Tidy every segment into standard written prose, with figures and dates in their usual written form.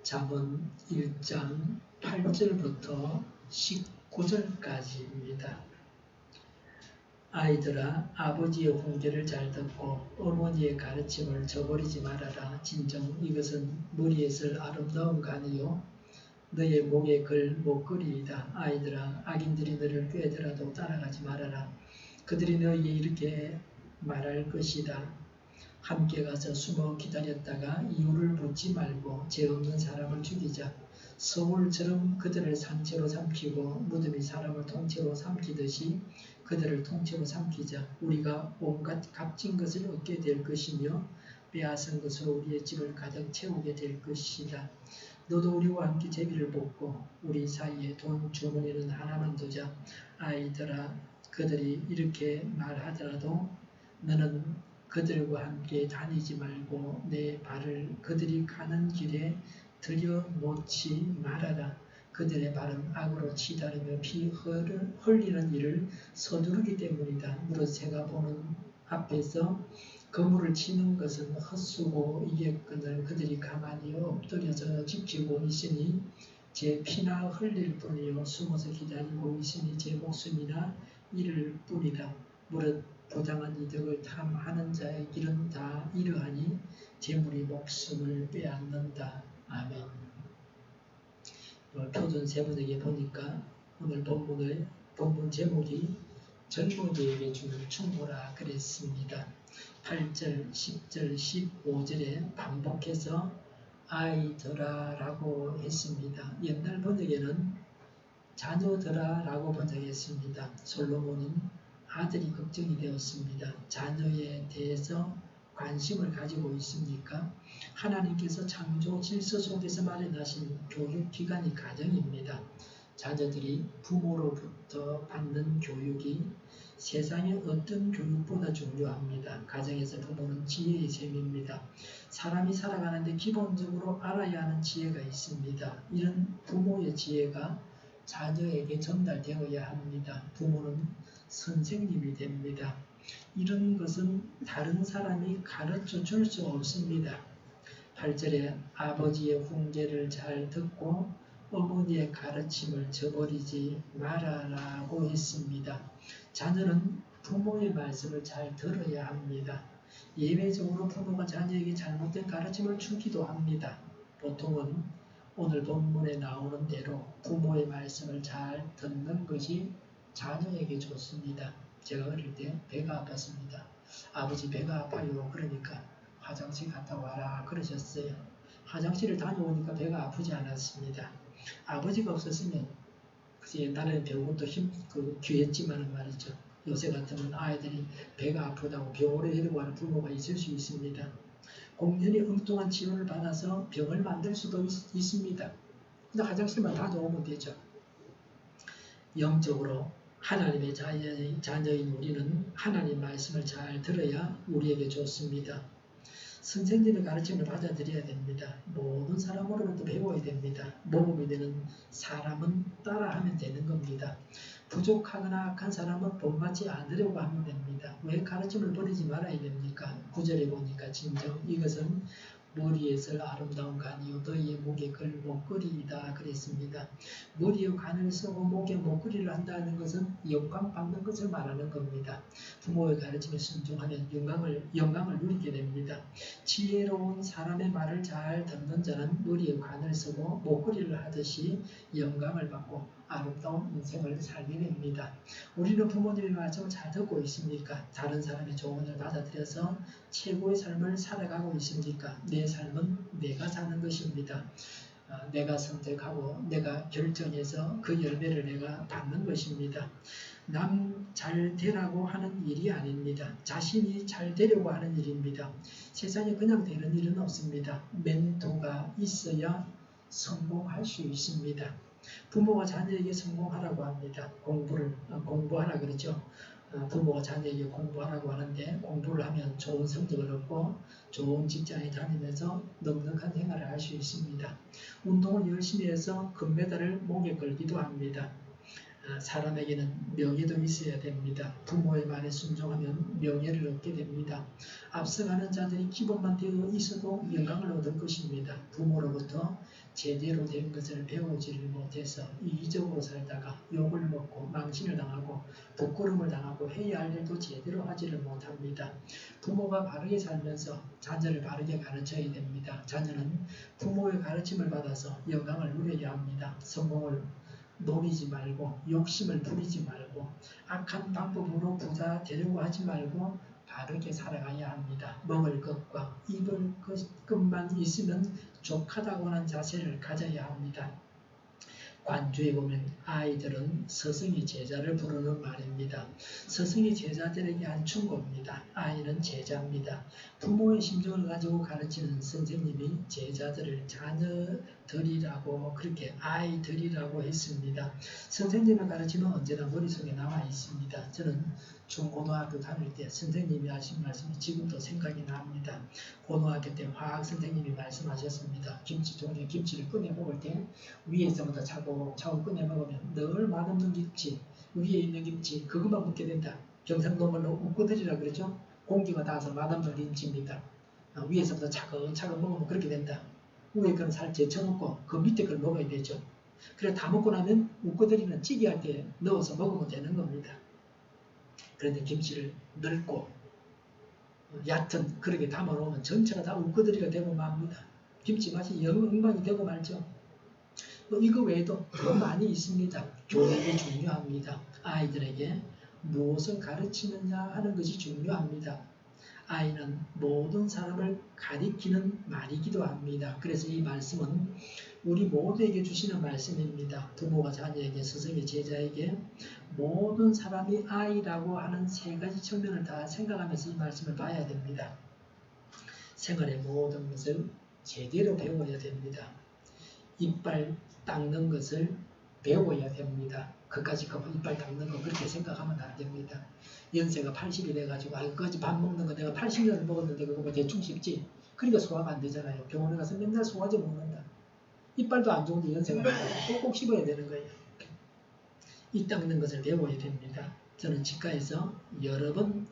잠언 1장 8절부터 19절까지입니다. 아이들아, 아버지의 훈계를 잘 듣고 어머니의 가르침을 저버리지 말아라. 진정 이것은 머리에 쓸 아름다운 간이요 너의 목에 걸 목걸이이다. 아이들아, 악인들이 너를 꾀더라도 따라가지 말아라. 그들이 너에게 이렇게 말할 것이다. 함께 가서 숨어 기다렸다가 이유를 묻지 말고 죄 없는 사람을 죽이자. 서울처럼 그들을 산채로 삼키고 무덤이 사람을 통째로 삼키듯이 그들을 통째로 삼키자. 우리가 온갖 값진 것을 얻게 될 것이며 빼앗은 것으로 우리의 집을 가득 채우게 될 것이다. 너도 우리와 함께 제비를 뽑고 우리 사이에 돈 주머니는 하나만 두자. 아이들아, 그들이 이렇게 말하더라도 너는 그들과 함께 다니지 말고 내 발을 그들이 가는 길에 들여놓지 말아라. 그들의 발은 악으로 치다르며 피 흘리는 일을 서두르기 때문이다. 무릇 새가 보는 앞에서 그물을 치는 것은 헛수고 이겠거늘 그들이 가만히 엎드려서 지키고 있으니 제 피나 흘릴 뿐이요 숨어서 기다리고 있으니 제 목숨이나 잃을 뿐이다. 무릇 부당한 이득을 탐하는 자의 길은 다 이러하니 재물이 목숨을 빼앗는다. 아멘. 표준 세번역에 보니까 오늘 본문 제목이 젊은이에게 주는 충고라 그랬습니다. 8절, 10절, 15절에 반복해서 아이들아 라고 했습니다. 옛날 번역에는 자녀들아 라고 번역했습니다. 솔로몬은 아들이 걱정이 되었습니다. 자녀에 대해서 관심을 가지고 있습니까? 하나님께서 창조 질서 속에서 마련하신 교육기관이 가정입니다. 자녀들이 부모로부터 받는 교육이 세상의 어떤 교육보다 중요합니다. 가정에서 부모는 지혜의 셈입니다. 사람이 살아가는데 기본적으로 알아야 하는 지혜가 있습니다. 이런 부모의 지혜가 자녀에게 전달되어야 합니다. 부모는 선생님이 됩니다. 이런 것은 다른 사람이 가르쳐 줄 수 없습니다. 8절에 아버지의 훈계를 잘 듣고 어머니의 가르침을 저버리지 말아라고 했습니다. 자녀는 부모의 말씀을 잘 들어야 합니다. 예외적으로 부모가 자녀에게 잘못된 가르침을 주기도 합니다. 보통은 오늘 본문에 나오는 대로 부모의 말씀을 잘 듣는 것이 자녀에게 좋습니다. 제가 어릴 때 배가 아팠습니다. 아버지 배가 아파요. 그러니까 화장실 갔다 와라 그러셨어요. 화장실을 다녀오니까 배가 아프지 않았습니다. 아버지가 없었으면 그래서 옛날에는 병원도 귀했지만 말이죠. 요새 같으면 아이들이 배가 아프다고 병원에 데리고 가는 부모가 있을 수 있습니다. 공연히 엉뚱한 치료를 받아서 병을 만들 수도 있습니다. 근데 화장실만 다녀오면 되죠. 영적으로 하나님의 자녀인 우리는 하나님 말씀을 잘 들어야 우리에게 좋습니다. 선생님의 가르침을 받아들여야 됩니다. 모든 사람으로부터 배워야 됩니다. 모범이 되는 사람은 따라하면 되는 겁니다. 부족하거나 악한 사람은 본받지 않으려고 하면 됩니다. 왜 가르침을 버리지 말아야 됩니까? 9절에 보니까 진정 이것은 머리에 쓸 아름다운 간이요 너희의 목에 걸 목걸이이다 그랬습니다. 머리에 간을 쓰고 목에 목걸이를 한다는 것은 영광 받는 것을 말하는 겁니다. 부모의 가르침에 순종하면 영광을 누리게 됩니다. 지혜로운 사람의 말을 잘 듣는 자는 머리에 관을 쓰고 목걸이를 하듯이 영광을 받고 아름다운 인생을 살게 됩니다. 우리는 부모님의 말씀을 잘 듣고 있습니까? 다른 사람의 조언을 받아들여서 최고의 삶을 살아가고 있습니까? 내 삶은 내가 사는 것입니다. 내가 선택하고 내가 결정해서 그 열매를 내가 받는 것입니다. 남 잘 되라고 하는 일이 아닙니다. 자신이 잘 되려고 하는 일입니다. 세상에 그냥 되는 일은 없습니다. 멘토가 있어야 성공할 수 있습니다. 부모가 자녀에게 성공하라고 합니다. 공부하라 그러죠. 부모가 자녀에게 공부하라고 하는데 공부를 하면 좋은 성적을 얻고 좋은 직장에 다니면서 넉넉한 생활을 할 수 있습니다. 운동을 열심히 해서 금메달을 목에 걸기도 합니다. 사람에게는 명예도 있어야 됩니다. 부모의 말에 순종하면 명예를 얻게 됩니다. 앞서가는 자들이 기본만 되어 있어도 영광을 얻을 것입니다. 부모로부터 제대로 된 것을 배우지를 못해서 이기적으로 살다가 욕을 먹고 망신을 당하고 부끄러움을 당하고 해야 할 일도 제대로 하지를 못합니다. 부모가 바르게 살면서 자녀를 바르게 가르쳐야 됩니다. 자녀는 부모의 가르침을 받아서 영광을 누려야 합니다. 성공을 노리지 말고 욕심을 부리지 말고 악한 방법으로 부자 되려고 하지 말고 바르게 살아가야 합니다. 먹을 것과 입을 것만 있으면 족하다고 하는 자세를 가져야 합니다. 관주에 보면 아이들은 스승이 제자를 부르는 말입니다. 스승이 제자들에게 한 충고입니다. 아이는 제자입니다. 부모의 심정을 가지고 가르치는 선생님이 제자들을 자녀들이라고 그렇게 아이들이라고 했습니다. 선생님의 가르침은 언제나 머릿속에 남아 있습니다. 저는 중고등학교 다닐 때 선생님이 하신 말씀이 지금도 생각이 납니다. 고등학교 때 화학 선생님이 말씀하셨습니다. 김치통에 김치를 꺼내 먹을 때 위에서부터 차고 꺼내 먹으면 늘 맛없는 김치, 위에 있는 김치 그것만 먹게 된다. 경상도 말로 웃고들이라 그러죠. 공기가 닿아서 맛없는 김치입니다. 위에서부터 차근차근 먹으면 그렇게 된다. 위에 거는 살 제쳐놓고 그 밑에 걸 먹어야 되죠. 그래 다 먹고 나면 웃고들이는 찌개할 때 넣어서 먹으면 되는 겁니다. 그런데 김치를 넓고 얕은 그렇게 담아놓으면 전체가 다 웃고들이가 되고 맙니다. 김치 맛이 엉망이 되고 말죠. 이거 외에도 더 많이 있습니다. 교육이 중요합니다. 아이들에게 무엇을 가르치느냐 하는 것이 중요합니다. 아이는 모든 사람을 가리키는 말이기도 합니다. 그래서 이 말씀은 우리 모두에게 주시는 말씀입니다. 부모가 자녀에게, 스승이 제자에게 모든 사람이 아이라고 하는 세 가지 측면을 다 생각하면서 이 말씀을 봐야 됩니다. 생활의 모든 것을 제대로 배워야 됩니다. 이빨 닦는 것을 배워야 됩니다. 그까지 이빨 닦는 거 그렇게 생각하면 안 됩니다. 연세가 80이 돼가지고 그까지 밥 먹는 거 내가 80년을 먹었는데 그거 뭐 대충 씹지. 그러니까 소화가 안 되잖아요. 병원에 가서 맨날 소화제 먹는다. 이빨도 안 좋은데 연세가 나가고 꼭꼭 씹어야 되는 거예요. 이 닦는 것을 배워야 됩니다. 저는 치과에서 여러 번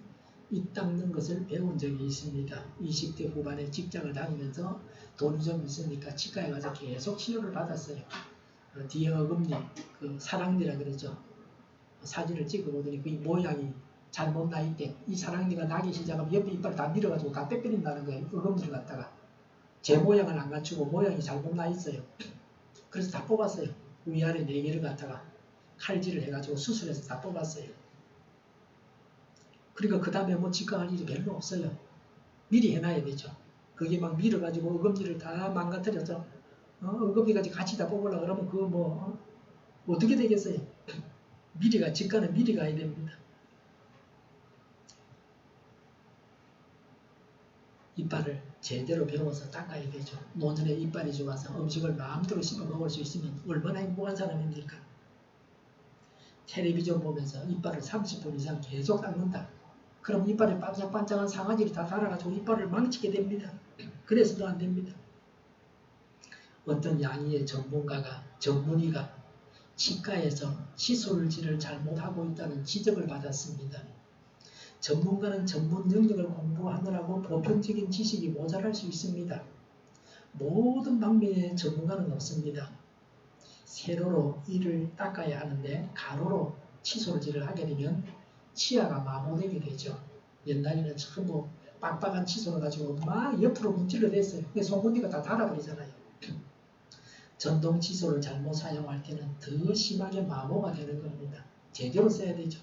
이 닦는 것을 배운 적이 있습니다. 20대 후반에 직장을 다니면서 돈이 좀 있으니까 치과에 가서 계속 치료를 받았어요. 뒤에 어금니, 그 사랑니라 그러죠. 사진을 찍어보더니 그 모양이 잘못 나 있대. 이 사랑니가 나기 시작하면 옆에 이빨을 다 밀어가지고 다 빼버린다는 거예요. 어금니를 갖다가. 제 모양을 안 갖추고 모양이 잘못 나 있어요. 그래서 다 뽑았어요. 위아래 4개를 갖다가 칼질을 해가지고 수술해서 다 뽑았어요. 그러니까 그 다음에 뭐 치과할 일이 별로 없어요. 미리 해놔야 되죠. 그게 막 밀어가지고 어금니를 다 망가뜨려서 어금니까지 같이 다 뽑으려고 그러면 그거 어떻게 되겠어요? 치과는 미리 가야 됩니다. 이빨을 제대로 배워서 닦아야 되죠. 노년에 이빨이 좋아서 음식을 마음대로 씹어 먹을 수 있으면 얼마나 행복한 사람입니까? 텔레비전 보면서 이빨을 30분 이상 계속 닦는다. 그럼 이빨에 반짝반짝한 상아지를 다 달아가지고 이빨을 망치게 됩니다. 그래서도 안 됩니다. 어떤 양의의 전문의가 치과에서 시술질을 잘못하고 있다는 지적을 받았습니다. 전문가는 전문 영역을 공부하느라고 보편적인 지식이 모자랄 수 있습니다. 모든 방면에 전문가는 없습니다. 세로로 이를 닦아야 하는데 가로로 칫솔질을 하게 되면 치아가 마모되게 되죠. 옛날에는 전부 빡빡한 칫솔을 가지고 막 옆으로 문질러 댔어요. 송곳니가 다 닳아버리잖아요. 전동 칫솔을 잘못 사용할 때는 더 심하게 마모가 되는 겁니다. 제대로 써야 되죠.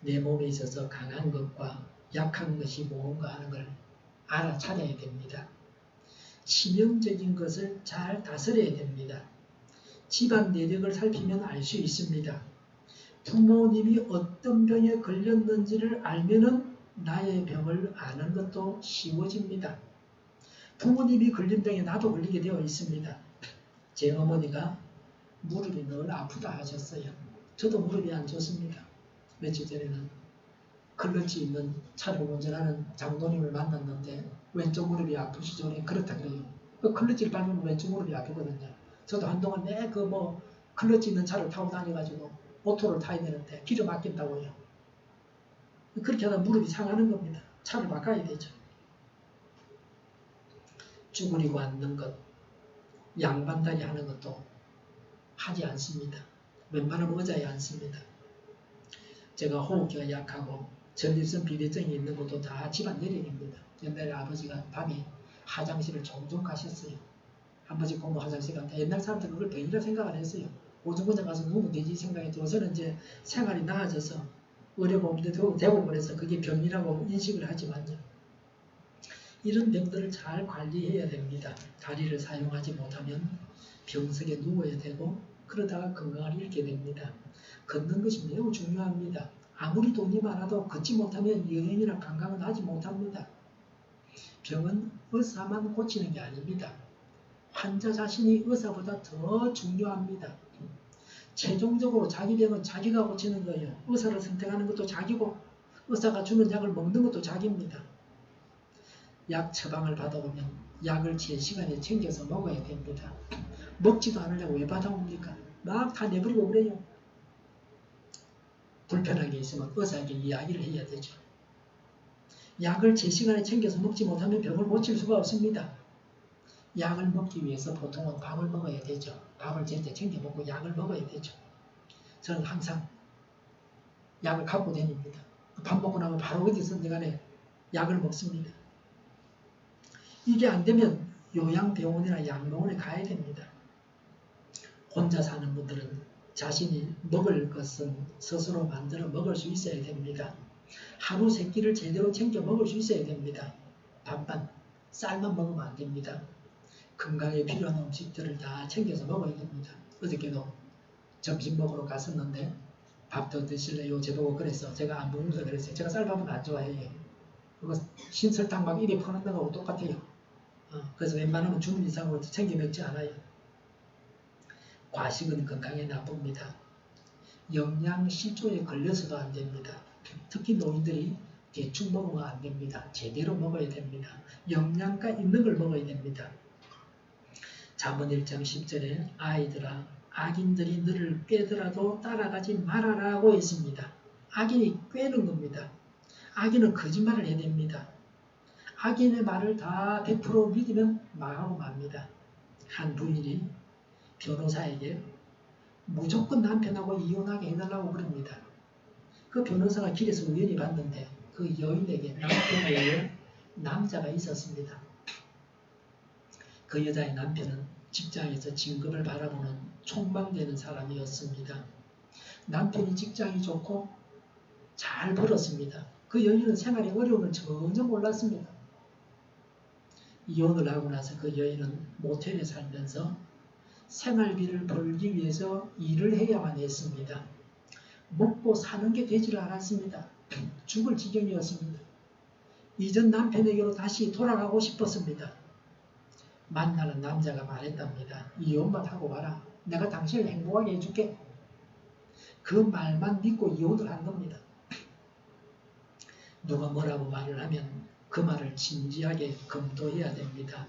내 몸에 있어서 강한 것과 약한 것이 뭔가 하는 걸 알아차려야 됩니다. 치명적인 것을 잘 다스려야 됩니다. 집안 내력을 살피면 알 수 있습니다. 부모님이 어떤 병에 걸렸는지를 알면은 나의 병을 아는 것도 쉬워집니다. 부모님이 걸린 병에 나도 걸리게 되어 있습니다. 제 어머니가 무릎이 늘 아프다 하셨어요. 저도 무릎이 안 좋습니다. 며칠 전에는 클러치 있는 차를 운전하는 장로님을 만났는데 왼쪽 무릎이 아프시죠? 그렇다 그래요. 그 클러치를 밟으면 왼쪽 무릎이 아프거든요. 저도 한동안 클러치 있는 차를 타고 다녀가지고 오토를 타야 되는데 기름 아낀다고요. 그렇게 하다 무릎이 상하는 겁니다. 차를 바꿔야 되죠. 쭈그리고 앉는 것, 양반다리 하는 것도 하지 않습니다. 웬만하면 의자에 앉습니다. 제가 호흡기가 약하고 전립선 비대증이 있는 것도 다 집안 내력입니다. 옛날에 아버지가 밤에 화장실을 종종 가셨어요. 한 번씩 공부 화장실 갔다. 옛날 사람들은 그걸 병이라 생각을 했어요. 오줌공장 가서 누우면 되지 생각했죠. 요새는 이제 생활이 나아져서 의료보험도 되고 그래서 그게 병이라고 인식을 하지만요. 이런 병들을 잘 관리해야 됩니다. 다리를 사용하지 못하면 병석에 누워야 되고 그러다가 건강을 잃게 됩니다. 걷는 것이 매우 중요합니다. 아무리 돈이 많아도 걷지 못하면 여행이나 관광은 하지 못합니다. 병은 의사만 고치는 게 아닙니다. 환자 자신이 의사보다 더 중요합니다. 최종적으로 자기 병은 자기가 고치는 거예요. 의사를 선택하는 것도 자기고 의사가 주는 약을 먹는 것도 자기입니다. 약 처방을 받아오면 약을 제 시간에 챙겨서 먹어야 됩니다. 먹지도 않으려고 왜 받아옵니까? 막 다 내버리고 그래요. 불편한 게 있으면 의사에게 이야기를 해야 되죠. 약을 제 시간에 챙겨서 먹지 못하면 병을 고칠 수가 없습니다. 약을 먹기 위해서 보통은 밥을 먹어야 되죠. 밥을 제때 챙겨 먹고 약을 먹어야 되죠. 저는 항상 약을 갖고 다닙니다. 밥 먹고 나면 바로 어디서든 간에 약을 먹습니다. 이게 안 되면 요양병원이나 양병원에 가야 됩니다. 혼자 사는 분들은 자신이 먹을 것은 스스로 만들어 먹을 수 있어야 됩니다. 하루 세 끼를 제대로 챙겨 먹을 수 있어야 됩니다. 밥만, 쌀만 먹으면 안 됩니다. 건강에 필요한 음식들을 다 챙겨서 먹어야 됩니다. 어저께도 점심 먹으러 갔었는데 밥도 드실래요? 저보고 그랬어. 제가 안 먹으면서 그랬어요. 제가 쌀밥은 안 좋아해요. 그거 신설탕 막 입에 퍼넣는 거하고 똑같아요. 그래서 웬만하면 주문 이상으로 챙겨 먹지 않아요. 과식은 건강에 나쁩니다. 영양실조에 걸려서도 안 됩니다. 특히 노인들이 대충 먹으면 안 됩니다. 제대로 먹어야 됩니다. 영양가 있는 걸 먹어야 됩니다. 잠언 1장 10절에 아이들아 악인들이 너를 꿰더라도 따라가지 말아라고 했습니다. 악인이 꿰는 겁니다. 악인은 거짓말을 해야 됩니다. 악인의 말을 다 100% 믿으면 망하고 맙니다. 한 부인이 변호사에게 무조건 남편하고 이혼하게 해달라고 그럽니다. 그 변호사가 길에서 우연히 봤는데 그 여인에게 남편 외에 남자가 있었습니다. 그 여자의 남편은 직장에서 진급을 바라보는 촉망되는 사람이었습니다. 남편이 직장이 좋고 잘 벌었습니다. 그 여인은 생활의 어려움을 전혀 몰랐습니다. 이혼을 하고 나서 그 여인은 모텔에 살면서 생활비를 벌기 위해서 일을 해야만 했습니다. 먹고 사는 게 되지를 않았습니다. 죽을 지경이었습니다. 이전 남편에게로 다시 돌아가고 싶었습니다. 만나는 남자가 말했답니다. 이혼만 하고 와라. 내가 당신을 행복하게 해줄게. 그 말만 믿고 이혼을 한 겁니다. 누가 뭐라고 말을 하면 그 말을 진지하게 검토해야 됩니다.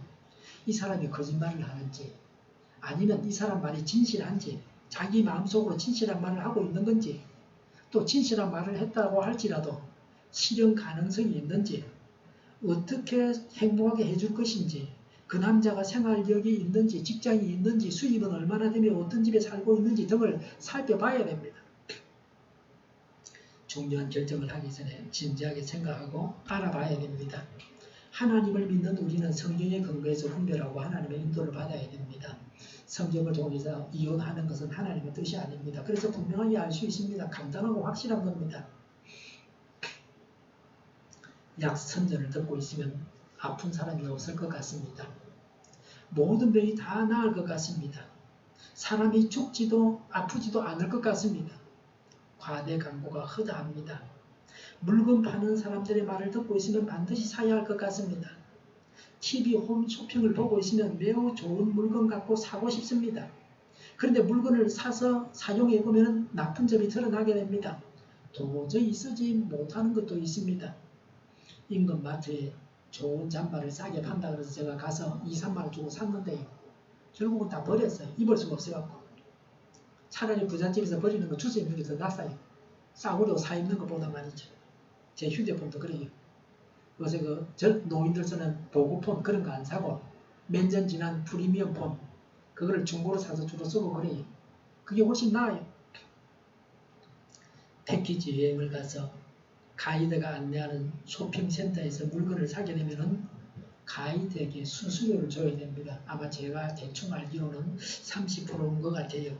이 사람이 거짓말을 하는지 아니면 이 사람 말이 진실한지 자기 마음속으로 진실한 말을 하고 있는 건지 또 진실한 말을 했다고 할지라도 실현 가능성이 있는지 어떻게 행복하게 해줄 것인지 그 남자가 생활력이 있는지 직장이 있는지 수입은 얼마나 되며 어떤 집에 살고 있는지 등을 살펴봐야 됩니다. 중요한 결정을 하기 전에 진지하게 생각하고 알아봐야 됩니다. 하나님을 믿는 우리는 성경의 근거에서 분별하고 하나님의 인도를 받아야 됩니다. 성경을 통해서 이혼하는 것은 하나님의 뜻이 아닙니다. 그래서 분명하게 알 수 있습니다. 간단하고 확실한 겁니다. 약 선전을 듣고 있으면 아픈 사람이 없을 것 같습니다. 모든 병이 다 나을 것 같습니다. 사람이 죽지도 아프지도 않을 것 같습니다. 과대 광고가 허다합니다. 물건 파는 사람들의 말을 듣고 있으면 반드시 사야 할 것 같습니다. TV 홈쇼핑을 보고 있으면 매우 좋은 물건 갖고 사고 싶습니다. 그런데 물건을 사서 사용해 보면 나쁜 점이 드러나게 됩니다. 도저히 쓰지 못하는 것도 있습니다. 인근 마트에 좋은 잠바를 싸게 판다 그래서 제가 가서 2, 3만 원 주고 샀는데요. 결국은 다 버렸어요. 입을 수가 없어갖고. 차라리 부잣집에서 버리는 거 주워 입는 게 더 낫아요. 싸구려 사 입는 것보다 말이죠. 제 휴대폰도 그래요. 요새 노인들 쓰는 보고폰 그런 거 안 사고 몇 년 지난 프리미엄 폰 그거를 중고로 사서 주로 쓰고 그래요. 그게 훨씬 나아요. 패키지 여행을 가서 가이드가 안내하는 쇼핑센터에서 물건을 사게 되면은 가이드에게 수수료를 줘야 됩니다. 아마 제가 대충 알기로는 30%인 것 같아요.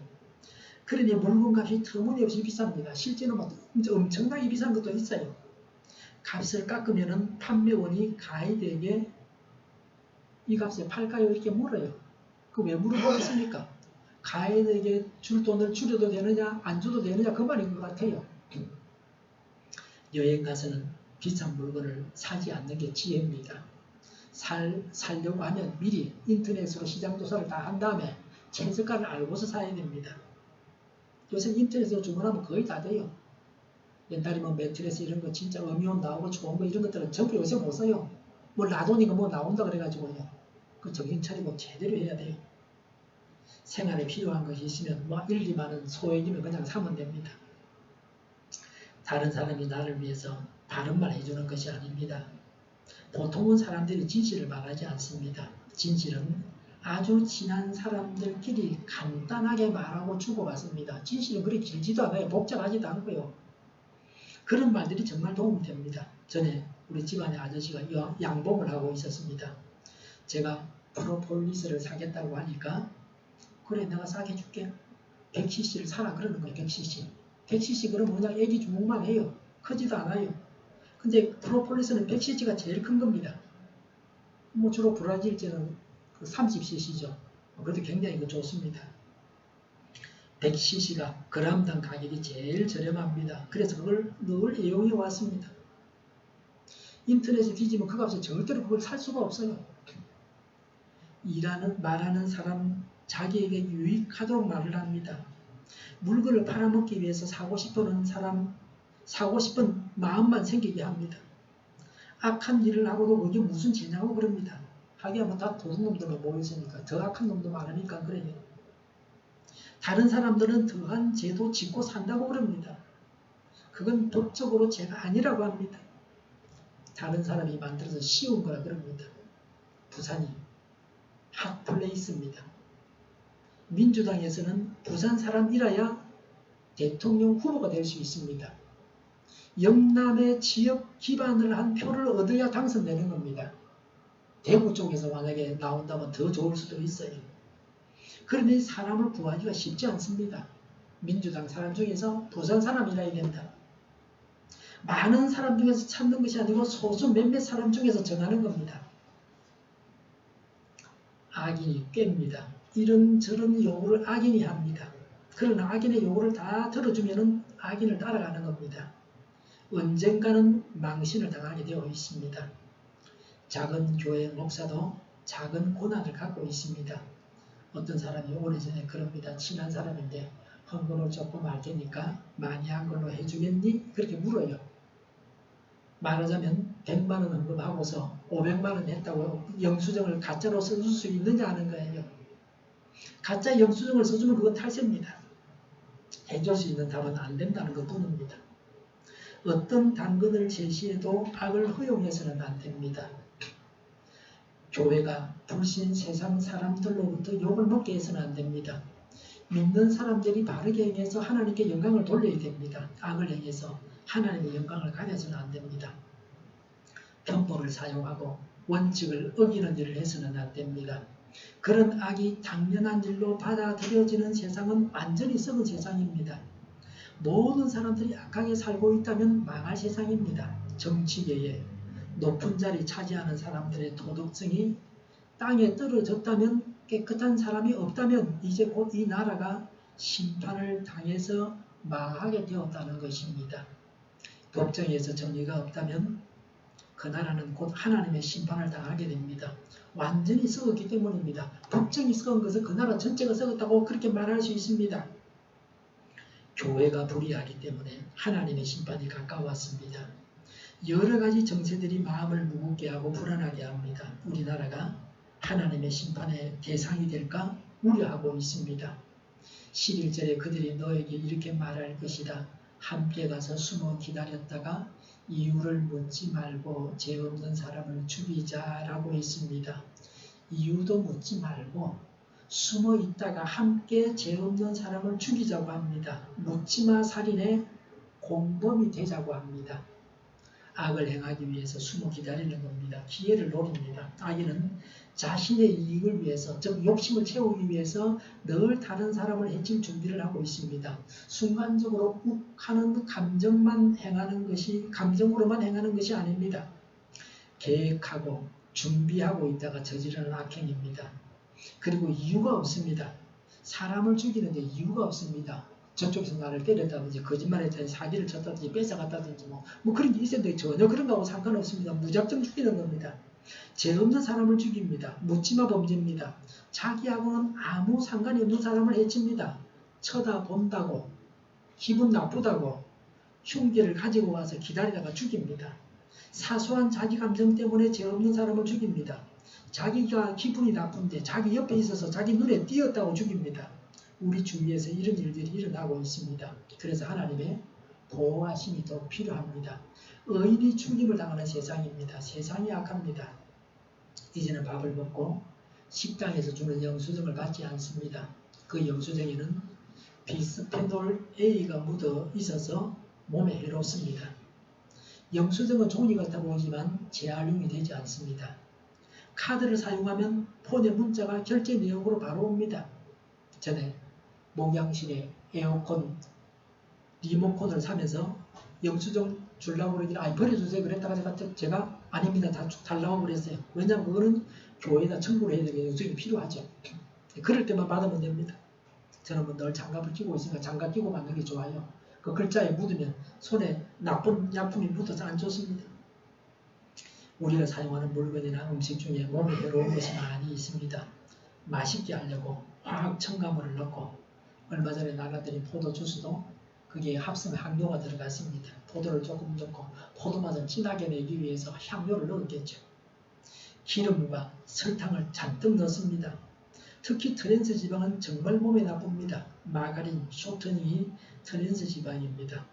그러니 물건값이 터무니없이 비쌉니다. 실제는 엄청나게 비싼 것도 있어요. 값을 깎으면은 판매원이 가이드에게 이 값에 팔까요? 이렇게 물어요. 그 왜 물어보겠습니까? 가이드에게 줄 돈을 줄여도 되느냐 안 줘도 되느냐 그 말인 것 같아요. 여행 가서는 비싼 물건을 사지 않는 게 지혜입니다. 살려고 하면 미리 인터넷으로 시장 조사를 다 한 다음에 최저가를 알고서 사야 됩니다. 요새 인터넷으로 주문하면 거의 다 돼요. 옛날이면 매트리스 이런 거 진짜 음이온 나오고 좋은 거 이런 것들은 전부 요새 못 써요. 뭐 놔두니까 뭐 나온다 그래가지고요. 그 정신 차리고 제대로 해야 돼요. 생활에 필요한 것이 있으면 뭐 1, 2만원 소액이면 그냥 사면 됩니다. 다른 사람이 나를 위해서 바른 말 해주는 것이 아닙니다. 보통은 사람들이 진실을 말하지 않습니다. 진실은 아주 친한 사람들끼리 간단하게 말하고 주고받습니다. 진실은 그리 길지도 않아요. 복잡하지도 않고요. 그런 말들이 정말 도움이 됩니다. 전에 우리 집안의 아저씨가 양봉을 하고 있었습니다. 제가 프로폴리스를 사겠다고 하니까 그래 내가 싸게 줄게. 100cc를 사라 그러는 거예요. 100cc. 100cc 그러면 그냥 애기 주먹만 해요. 크지도 않아요. 근데 프로폴리스는 100cc가 제일 큰 겁니다. 뭐 주로 브라질제는 30cc죠. 그래도 굉장히 좋습니다. 100cc가 그람당 가격이 제일 저렴합니다. 그래서 그걸 늘 이용해 왔습니다. 인터넷에 뒤지면 그 값에 절대로 그걸 살 수가 없어요. 말하는 사람 자기에게 유익하도록 말을 합니다. 물건을 팔아먹기 위해서 사고 싶은 마음만 생기게 합니다. 악한 일을 하고도 그게 무슨 죄냐고 그럽니다. 하기야 뭐 다 도둑놈들만 모여있으니까 더 악한 놈도 많으니까 그래요. 다른 사람들은 더한 죄도 짓고 산다고 그럽니다. 그건 법적으로 죄가 아니라고 합니다. 다른 사람이 만들어서 씌운 거라 그럽니다. 부산이 핫플레이스입니다. 민주당에서는 부산 사람이라야 대통령 후보가 될 수 있습니다. 영남의 지역 기반을 한 표를 얻어야 당선되는 겁니다. 대구 쪽에서 만약에 나온다면 더 좋을 수도 있어요. 그런데 사람을 구하기가 쉽지 않습니다. 민주당 사람 중에서 부산 사람이라야 된다. 많은 사람 중에서 찾는 것이 아니고 소수 몇몇 사람 중에서 정하는 겁니다. 악인이 꿰입니다. 이런저런 요구를 악인이 합니다. 그러나 악인의 요구를 다 들어주면 악인을 따라가는 겁니다. 언젠가는 망신을 당하게 되어 있습니다. 작은 교회 목사도 작은 고난을 갖고 있습니다. 어떤 사람이 오래전에 그럽니다. 친한 사람인데 헌금을 조금 할 테니까 많이 한 걸로 해주겠니? 그렇게 물어요. 말하자면 100만원 헌금하고서 500만원 했다고 영수증을 가짜로 써줄 수 있느냐 하는 거예요. 가짜 영수증을 써주면 그건 탈세입니다. 해줄 수 있는 답은 안 된다는 것뿐입니다. 어떤 당근을 제시해도 악을 허용해서는 안 됩니다. 교회가 불신 세상 사람들로부터 욕을 먹게 해서는 안 됩니다. 믿는 사람들이 바르게 행해서 하나님께 영광을 돌려야 됩니다. 악을 행해서 하나님의 영광을 가려서는 안 됩니다. 편법을 사용하고 원칙을 어기는 일을 해서는 안 됩니다. 그런 악이 당연한 일로 받아들여지는 세상은 완전히 썩은 세상입니다. 모든 사람들이 악하게 살고 있다면 망할 세상입니다. 정치계에 높은 자리 차지하는 사람들의 도덕성이 땅에 떨어졌다면 깨끗한 사람이 없다면 이제 곧 이 나라가 심판을 당해서 망하게 되었다는 것입니다. 법정에서 정의가 없다면 그 나라는 곧 하나님의 심판을 당하게 됩니다. 완전히 썩었기 때문입니다. 법정이 썩은 것은 그 나라 전체가 썩었다고 그렇게 말할 수 있습니다. 교회가 불의하기 때문에 하나님의 심판이 가까웠습니다. 여러 가지 정세들이 마음을 무겁게 하고 불안하게 합니다. 우리나라가 하나님의 심판의 대상이 될까 우려하고 있습니다. 11절에 그들이 너에게 이렇게 말할 것이다. 함께 가서 숨어 기다렸다가 이유를 묻지 말고 죄 없는 사람을 죽이자라고 했습니다. 이유도 묻지 말고 숨어 있다가 함께 죄 없는 사람을 죽이자고 합니다. 묻지마 살인의 공범이 되자고 합니다. 악을 행하기 위해서 숨어 기다리는 겁니다. 기회를 노립니다. 악인은 자신의 이익을 위해서, 즉 욕심을 채우기 위해서 늘 다른 사람을 해칠 준비를 하고 있습니다. 순간적으로 욱 하는 감정으로만 행하는 것이 아닙니다. 계획하고 준비하고 있다가 저지르는 악행입니다. 그리고 이유가 없습니다. 사람을 죽이는데 이유가 없습니다. 저쪽에서 나를 때렸다든지 거짓말했다든지 사기를 쳤다든지 뺏어갔다든지 뭐 그런 게 있었는데 전혀 그런 거하고 상관없습니다. 무작정 죽이는 겁니다. 죄 없는 사람을 죽입니다. 묻지마 범죄입니다. 자기하고는 아무 상관이 없는 사람을 해칩니다. 쳐다본다고 기분 나쁘다고 흉기를 가지고 와서 기다리다가 죽입니다. 사소한 자기 감정 때문에 죄 없는 사람을 죽입니다. 자기가 기분이 나쁜데 자기 옆에 있어서 자기 눈에 띄었다고 죽입니다. 우리 주위에서 이런 일들이 일어나고 있습니다. 그래서 하나님의 보호하심이 더 필요합니다. 의인이 죽임을 당하는 세상입니다. 세상이 악합니다. 이제는 밥을 먹고 식당에서 주는 영수증을 받지 않습니다. 그 영수증에는 비스페놀 A가 묻어 있어서 몸에 해롭습니다. 영수증은 종이 같아 보이지만 재활용이 되지 않습니다. 카드를 사용하면 폰에 문자가 결제 내역으로 바로 옵니다. 전에 목양실에 에어컨 리모컨을 사면서 영수증 주려고 그러더니 버려주세요 그랬다가 제가 아닙니다 다 달라고 그랬어요. 왜냐하면 그거는 교회에다 청구를 해야 되게 영수증이 필요하죠. 그럴 때만 받으면 됩니다. 저는 뭐 늘 장갑을 끼고 있으니까 장갑 끼고 받는 게 좋아요. 그 글자에 묻으면 손에 나쁜 약품이 묻어서 안 좋습니다. 우리가 사용하는 물건이나 음식 중에 몸에 해로운 것이 많이 있습니다. 맛있게 하려고 화학 첨가물을 넣고 얼마 전에 나눠드린 포도 주스도 그게 합성 향료가 들어갔습니다. 포도를 조금 넣고 포도 맛을 진하게 내기 위해서 향료를 넣었겠죠. 기름과 설탕을 잔뜩 넣습니다. 특히 트랜스 지방은 정말 몸에 나쁩니다. 마가린, 쇼트닝이 트랜스 지방입니다.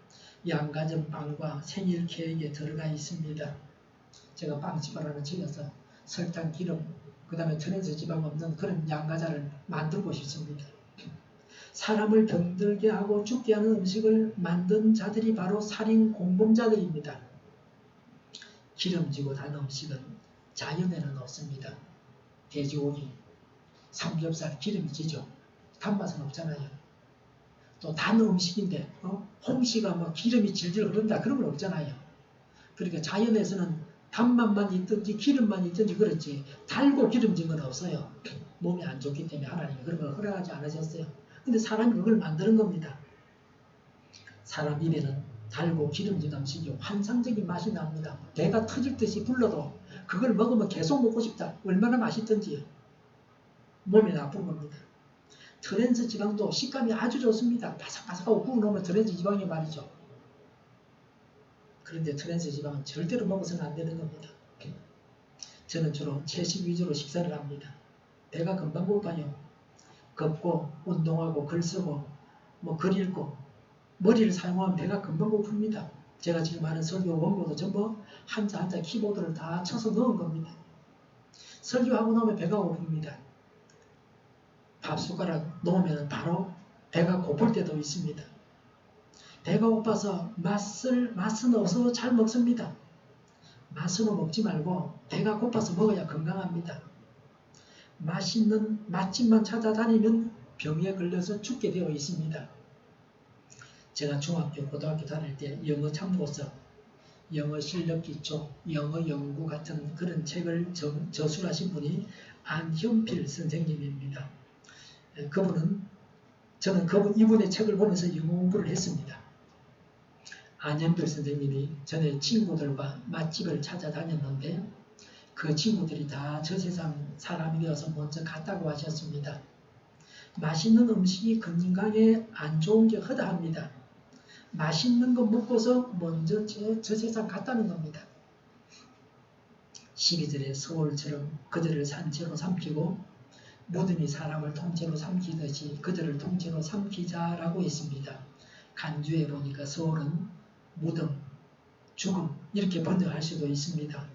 양가점 빵과 생일 케이크에 들어가 있습니다. 제가 빵집을 하나 지어서 설탕, 기름, 그 다음에 트랜스 지방 없는 그런 양과자를 만들고 싶습니다. 사람을 병들게 하고 죽게 하는 음식을 만든 자들이 바로 살인 공범자들입니다. 기름지고 단 음식은 자연에는 없습니다. 돼지고기, 삼겹살 기름이 지죠. 단맛은 없잖아요. 또 단 음식인데 홍시가 뭐 기름이 질질 흐른다 그런 건 없잖아요. 그러니까 자연에서는 단맛만 있든지 기름만 있든지 그렇지 달고 기름진 건 없어요. 몸에 안 좋기 때문에 하나님이 그런 걸 허락하지 않으셨어요. 근데 사람이 그걸 만드는 겁니다. 사람 입에는 달고 기름진 음식이 환상적인 맛이 납니다. 배가 터질 듯이 불러도 그걸 먹으면 계속 먹고 싶다. 얼마나 맛있든지 몸에 나쁜 겁니다. 트랜스 지방도 식감이 아주 좋습니다. 바삭바삭하고 구워놓으면 트랜스 지방이 말이죠. 그런데 트랜스 지방은 절대로 먹어서는 안 되는 겁니다. 저는 주로 채식 위주로 식사를 합니다. 배가 금방 고파요. 걷고 운동하고 글 쓰고 글 읽고 머리를 사용하면 배가 금방 고픕니다. 제가 지금 하는 설교 원고도 전부 한자 한자 키보드를 다 쳐서 넣은 겁니다. 설교하고 나면 배가 고픕니다. 밥숟가락 놓으면 바로 배가 고플 때도 있습니다. 배가 고파서 맛은 없어도 잘 먹습니다. 맛으로 먹지 말고 배가 고파서 먹어야 건강합니다. 맛있는 맛집만 찾아다니면 병에 걸려서 죽게 되어 있습니다. 제가 중학교, 고등학교 다닐 때 영어 참고서, 영어 실력 기초, 영어 연구 같은 그런 책을 저술하신 분이 안현필 선생님입니다. 저는 이분의 책을 보면서 영어 공부를 했습니다. 안현필 선생님이 전에 친구들과 맛집을 찾아다녔는데 그 친구들이 다 저 세상 사람이 되어서 먼저 갔다고 하셨습니다. 맛있는 음식이 건강에 안 좋은 게 허다합니다. 맛있는 거 먹고서 먼저 저 세상 갔다는 겁니다. 12절에 서울처럼 그들을 산채로 삼키고 무덤이 사람을 통째로 삼키듯이 그들을 통째로 삼키자라고 했습니다. 간주에 보니까 서울은 무덤, 죽음 이렇게 번역할 수도 있습니다.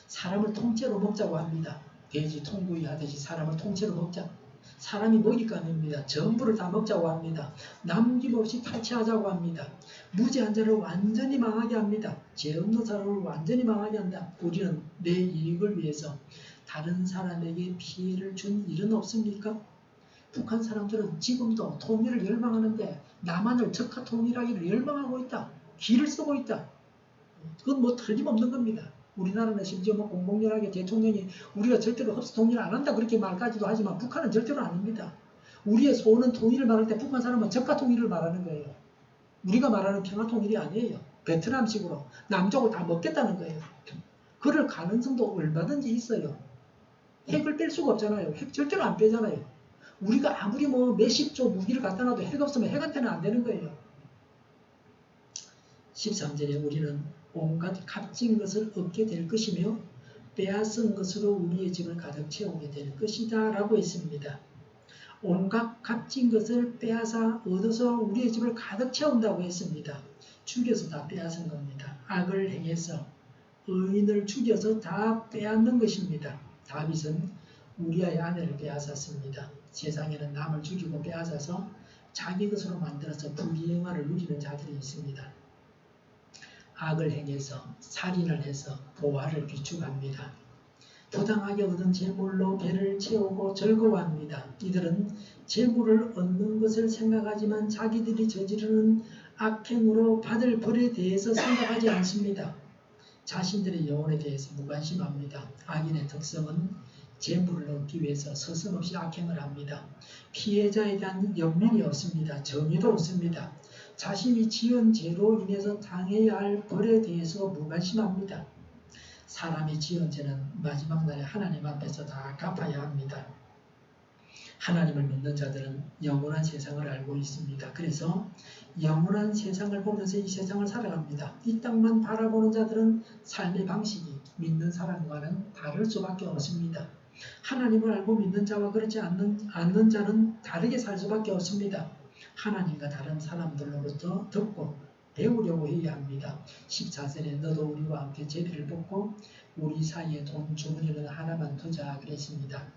사람을 통째로 먹자고 합니다. 돼지 통구이 하듯이 사람을 통째로 먹자. 사람이 먹잇감입니다. 전부를 다 먹자고 합니다. 남김없이 탈취하자고 합니다. 무죄한 자를 완전히 망하게 합니다. 죄 없는 사람을 완전히 망하게 한다. 우리는 내 이익을 위해서 다른 사람에게 피해를 준 일은 없습니까? 북한 사람들은 지금도 통일을 열망하는데 남한을 적화 통일하기를 열망하고 있다. 기를 쓰고 있다. 그건 뭐 틀림없는 겁니다. 우리나라는 심지어 뭐 공공연하게 대통령이 우리가 절대로 흡수 통일을 안 한다 그렇게 말까지도 하지만 북한은 절대로 아닙니다. 우리의 소원은 통일을 말할 때 북한 사람은 적화 통일을 말하는 거예요. 우리가 말하는 평화 통일이 아니에요. 베트남식으로 남쪽을 다 먹겠다는 거예요. 그럴 가능성도 얼마든지 있어요. 핵을 뺄 수가 없잖아요. 핵 절대로 안 빼잖아요. 우리가 아무리 뭐 몇십 조 무기를 갖다 놔도 핵 없으면 핵한테는 안 되는 거예요. 13절에 우리는 온갖 값진 것을 얻게 될 것이며 빼앗은 것으로 우리의 집을 가득 채우게 될 것이다 라고 했습니다. 온갖 값진 것을 빼앗아 얻어서 우리의 집을 가득 채운다고 했습니다. 죽여서 다 빼앗은 겁니다. 악을 행해서 의인을 죽여서 다 빼앗는 것입니다. 다윗은 우리아의 아내를 빼앗았습니다. 세상에는 남을 죽이고 빼앗아서 자기 것으로 만들어서 불의행화를 누리는 자들이 있습니다. 악을 행해서 살인을 해서 보화를 비축합니다. 부당하게 얻은 재물로 배를 채우고 즐거워합니다. 이들은 재물을 얻는 것을 생각하지만 자기들이 저지르는 악행으로 받을 벌에 대해서 생각하지 않습니다. 자신들의 영혼에 대해서 무관심합니다. 악인의 특성은 재물을 얻기 위해서 서슴없이 악행을 합니다. 피해자에 대한 연민이 없습니다. 정의도 없습니다. 자신이 지은 죄로 인해서 당해야 할 벌에 대해서 무관심합니다. 사람이 지은 죄는 마지막 날에 하나님 앞에서 다 갚아야 합니다. 하나님을 믿는 자들은 영원한 세상을 알고 있습니다. 그래서 영원한 세상을 보면서 이 세상을 살아갑니다. 이 땅만 바라보는 자들은 삶의 방식이 믿는 사람과는 다를 수밖에 없습니다. 하나님을 알고 믿는 자와 그렇지 않는 자는 다르게 살 수밖에 없습니다. 하나님과 다른 사람들로부터 듣고 배우려고 해야 합니다. 14절에 너도 우리와 함께 제비를 뽑고 우리 사이에 돈 주머니는 하나만 두자 그랬습니다.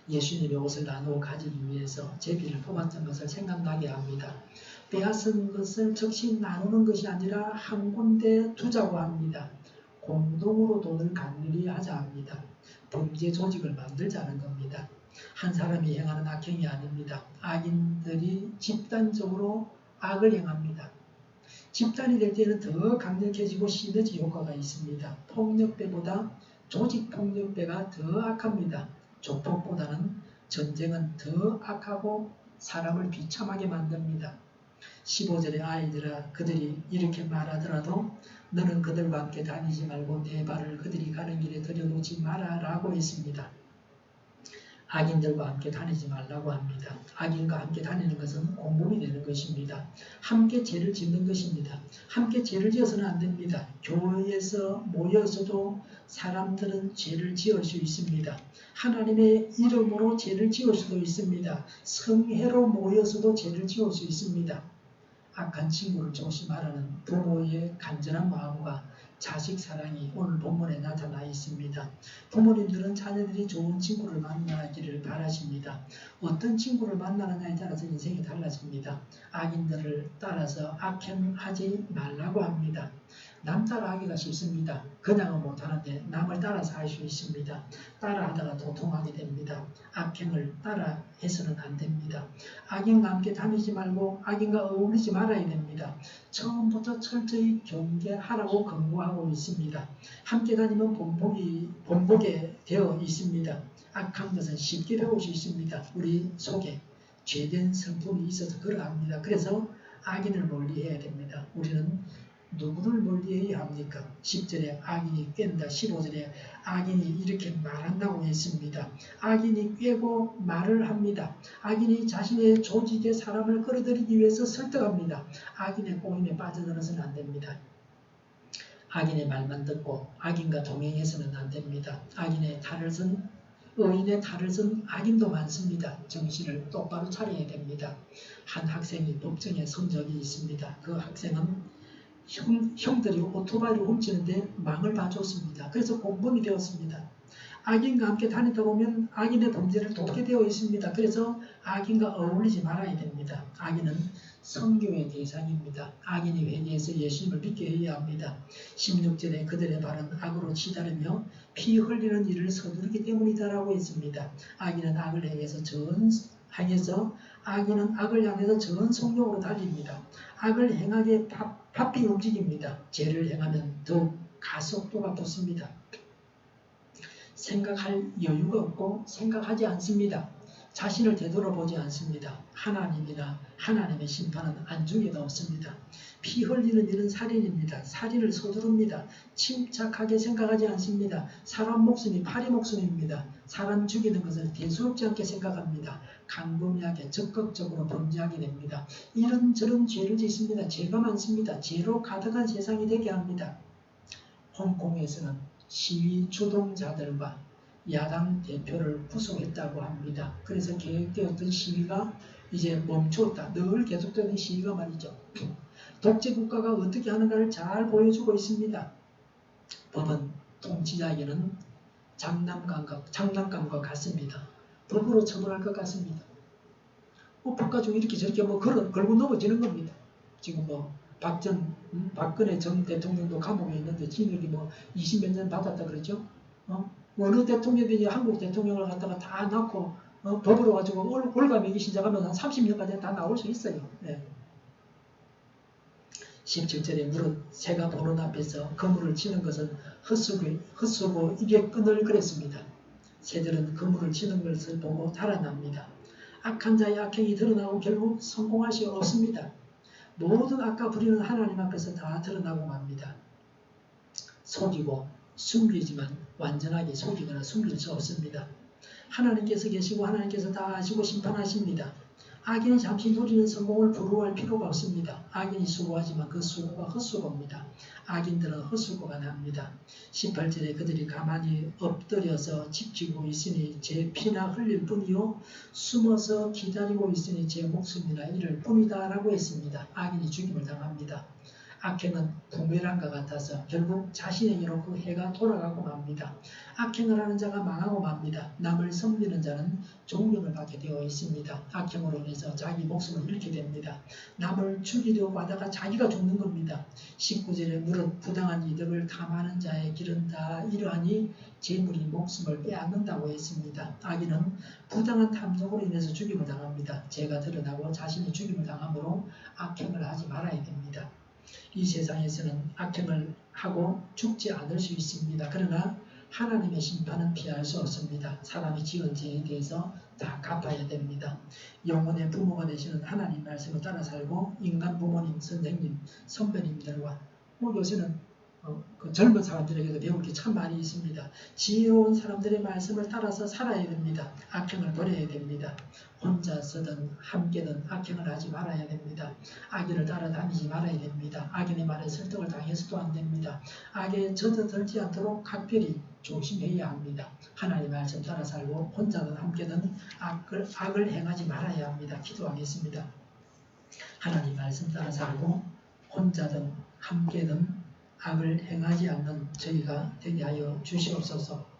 예수님의 옷을 나누어 가지기 위해서 제비를 뽑았던 것을 생각나게 합니다. 빼앗은 것을 즉시 나누는 것이 아니라 한 군데 두자고 합니다. 공동으로 돈을 간밀히 하자 합니다. 범죄 조직을 만들자는 겁니다. 한 사람이 행하는 악행이 아닙니다. 악인들이 집단적으로 악을 행합니다. 집단이 될 때는 더 강력해지고 시너지 효과가 있습니다. 폭력배보다 조직폭력배가 더 악합니다. 조폭보다는 전쟁은 더 악하고 사람을 비참하게 만듭니다. 15절의 아이들아 그들이 이렇게 말하더라도 너는 그들과 함께 다니지 말고 내 발을 그들이 가는 길에 들여놓지 마라 라고 했습니다. 악인들과 함께 다니지 말라고 합니다. 악인과 함께 다니는 것은 공범이 되는 것입니다. 함께 죄를 짓는 것입니다. 함께 죄를 지어서는 안 됩니다. 교회에서 모여서도 사람들은 죄를 지을 수 있습니다. 하나님의 이름으로 죄를 지을 수도 있습니다. 성회로 모여서도 죄를 지을 수 있습니다. 악한 친구를 조심하라는 부모의 간절한 마음과 자식 사랑이 오늘 본문에 나타나 있습니다. 부모님들은 자녀들이 좋은 친구를 만나기를 바라십니다. 어떤 친구를 만나느냐에 따라서 인생이 달라집니다. 악인들을 따라서 악행하지 말라고 합니다. 남 따라하기가 쉽습니다. 그냥은 못하는데 남을 따라서 할 수 있습니다. 따라하다가 도통하게 됩니다. 악행을 따라해서는 안 됩니다. 악인과 함께 다니지 말고 악인과 어울리지 말아야 됩니다. 처음부터 철저히 경계하라고 권고하고 있습니다. 함께 다니면 본보게 되어 있습니다. 악한 것은 쉽게 배울 수 있습니다. 우리 속에 죄된 성품이 있어서 그러합니다. 그래서 악인을 멀리해야 됩니다. 우리는 누구를 멀리해야 합니까? 10절에 악인이 깬다. 15절에 악인이 이렇게 말한다고 했습니다. 악인이 꿰고 말을 합니다. 악인이 자신의 조직에 사람을 끌어들이기 위해서 설득합니다. 악인의 꼬임에 빠져들어서는 안 됩니다. 악인의 말만 듣고 악인과 동행해서는 안 됩니다. 악인의 탈을 쓴 의인의 탈을 쓴 악인도 많습니다. 정신을 똑바로 차려야 됩니다. 한 학생이 법정에 선 적이 있습니다. 그 학생은 형들이 오토바이를 훔치는데 망을 봐줬습니다. 그래서 공범이 되었습니다. 악인과 함께 다니다 보면 악인의 범죄를 돕게 되어 있습니다. 그래서 악인과 어울리지 말아야 됩니다. 악인은 선교의 대상입니다. 악인이 회개해서 예수님을 믿게 해야 합니다. 16절에 그들의 발은 악으로 치다르며 피 흘리는 일을 서두르기 때문이다라고 했습니다. 악인은 악을 향해서 악인은 악을 향해서 전 속력으로 달립니다. 악을 행하게 바삐 움직입니다. 죄를 행하면 더욱 가속도가 붙습니다. 생각할 여유가 없고 생각하지 않습니다. 자신을 되돌아보지 않습니다. 하나님이나 하나님의 심판은 안중에도 없습니다. 피 흘리는 일은 살인입니다. 살인을 서두릅니다. 침착하게 생각하지 않습니다. 사람 목숨이 파리 목숨입니다. 사람 죽이는 것을 대수롭지 않게 생각합니다. 강금하게 적극적으로 범죄하게 됩니다. 이런저런 죄를 짓습니다. 죄가 많습니다. 죄로 가득한 세상이 되게 합니다. 홍콩에서는 시위 주동자들과 야당 대표를 구속했다고 합니다. 그래서 계획되었던 시위가 이제 멈추었다. 늘 계속되는 시위가 말이죠. 독재 국가가 어떻게 하는가를 잘 보여주고 있습니다. 법은 통치자에게는 장난감과 같습니다. 법으로 처벌할 것 같습니다. 법 가지고 이렇게 저렇게 걸고 넘어지는 겁니다. 지금 박근혜 전 대통령도 감옥에 있는데 징역이 20몇 년 받았다 그러죠. 어느 대통령이 한국 대통령을 갖다가 다 낳고 법으로 가지고 올가매기 시작하면 한 30년까지 다 나올 수 있어요. 네. 17절에 무릇 새가 보는 앞에서 그물을 치는 것은 헛수고 입에 끈을 그랬습니다. 새들은 그물을 치는 것을 보고 달아납니다. 악한 자의 악행이 드러나고 결국 성공할 수 없습니다. 모든 악과 불의는 하나님 앞에서 다 드러나고 맙니다. 속이고 숨기지만 완전하게 속이거나 숨길 수 없습니다. 하나님께서 계시고 하나님께서 다 아시고 심판하십니다. 악인이 잠시 누리는 성공을 부러워할 필요가 없습니다. 악인이 수고하지만 그 수고가 헛수고입니다. 악인들은 헛수고가 납니다. 18절에 그들이 가만히 엎드려서 지키고 있으니 제 피나 흘릴 뿐이요 숨어서 기다리고 있으니 제 목숨이나 잃을 뿐이다 라고 했습니다. 악인이 죽임을 당합니다. 악행은 부메랑과 같아서 결국 자신에게로 그 해가 돌아가고 맙니다. 악행을 하는 자가 망하고 맙니다. 남을 섬기는 자는 종명을 받게 되어 있습니다. 악행으로 인해서 자기 목숨을 잃게 됩니다. 남을 죽이려고 하다가 자기가 죽는 겁니다. 19절에 무릇 부당한 이득을 탐하는 자의 길은 다 이러하니 재물이 목숨을 빼앗는다고 했습니다. 악인은 부당한 탐욕으로 인해서 죽임을 당합니다. 죄가 드러나고 자신이 죽임을 당함으로 악행을 하지 말아야 됩니다. 이 세상에서는 악행을 하고 죽지 않을 수 있습니다. 그러나 하나님의 심판은 피할 수 없습니다. 사람이 지은 죄에 대해서 다 갚아야 됩니다. 영혼의 부모가 되시는 하나님 말씀을 따라 살고 인간 부모님, 선생님, 선배님들과 요새는 그 젊은 사람들에게도 배울 게 참 많이 있습니다. 지혜로운 사람들의 말씀을 따라서 살아야 됩니다. 악행을 버려야 됩니다. 혼자서든 함께든 악행을 하지 말아야 됩니다. 악인을 따라다니지 말아야 됩니다. 악인의 말에 설득을 당해서도 안 됩니다. 악에 젖어들지 않도록 각별히 조심해야 합니다. 하나님의 말씀 따라 살고 혼자든 함께든 악을 행하지 말아야 합니다. 기도하겠습니다. 하나님 말씀 따라 살고 혼자든 함께든 악을 행하지 않는 저희가 되게 하여 주시옵소서.